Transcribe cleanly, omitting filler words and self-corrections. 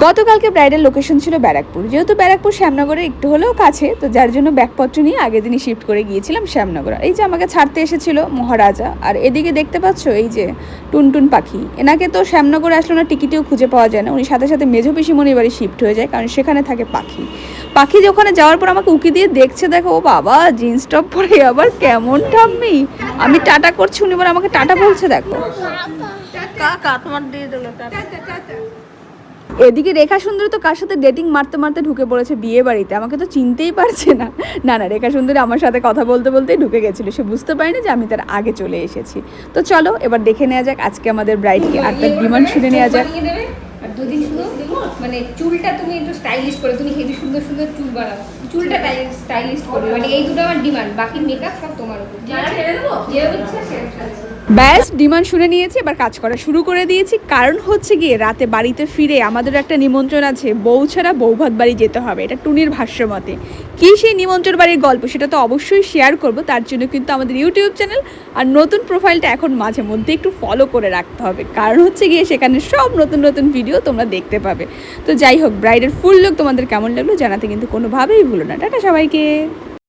গতকালকে bridal location ছিল ব্যারাকপুর, যেহেতু ব্যারাকপুর শ্যামনগরে একটু হলেও কাছে, তো যার জন্য ব্যাগপত্র নিয়ে আগের দিনই শিফট করে গিয়েছিলাম শ্যামনগর। এই যে আমাকে ছাড়তে এসেছিল মহারাজা, আর এদিকে দেখতে পাচ্ছ এই যে টুনটুন পাখি, এনাকে তো শ্যামনগরে আসলে না টিকিটেও খুঁজে পাওয়া যায় না, উনি সাথে সাথে মেজো পিসিমণির বাড়ি শিফট হয়ে যায়, কারণ সেখানে থাকে পাখি। পাখি যে ওখানে যাওয়ার পর আমাকে উকি দিয়ে দেখছে, দেখো ও বাবা জিন্স টপ পরে আবার কেমন ঠাম্মি, আমি টাটা করছি, উনি বলে আমাকে টাটা বলছে, দেখো। কাকা তোমার দিয়ে দিল। এদিকে রেখা সুন্দরী তো কার সাথে ডেটিং মারতে মারতে ঢুকে পড়েছে বিয়ে বাড়িতে, আমাকে তো চিনতেই পারছে না। না না, রেখা সুন্দরী আমার সাথে কথা বলতে বলতেই ঢুকে গেছিলো, সে বুঝতে পারেনি যে আমি তার আগে চলে এসেছি। তো চলো এবার দেখে নেওয়া যাক আজকে আমাদের ব্রাইডকে, আর তার ডিমান্ড শুনে নেওয়া যাক। আর দুদিন শুধু মানে চুলটা তুমি একটু স্টাইলিশ করে, তুমি হেভি সুন্দর সুন্দর চুল বানাও, চুলটা স্টাইলিশ করবে, মানে এই দুটো আমার ডিমান্ড, বাকি মেকআপ সব তোমার উপর। যেভাবে ইচ্ছা সেরকম। ব্যাস ডিমান্ড শুনে নিয়েছি, এবার কাজ করা শুরু করে দিয়েছি। কারণ হচ্ছে গিয়ে রাতে বাড়িতে ফিরে আমাদের একটা নিমন্ত্রণ আছে, বউ ছাড়া বৌভাত বাড়ি যেতে হবে, এটা টুনির ভাষ্য মতে। কী সেই নিমন্ত্রণ বাড়ির গল্প সেটা তো অবশ্যই শেয়ার করব, তার জন্য কিন্তু আমাদের ইউটিউব চ্যানেল আর নতুন প্রোফাইলটা এখন মাঝে মধ্যে একটু ফলো করে রাখতে হবে, কারণ হচ্ছে গিয়ে সেখানে সব নতুন নতুন ভিডিও তোমরা দেখতে পাবে। তো যাই হোক, ব্রাইডের ফুল লুক তোমাদের কেমন লাগলো জানাতে কিন্তু কোনোভাবেই ভুলো না। টাটা সবাইকে।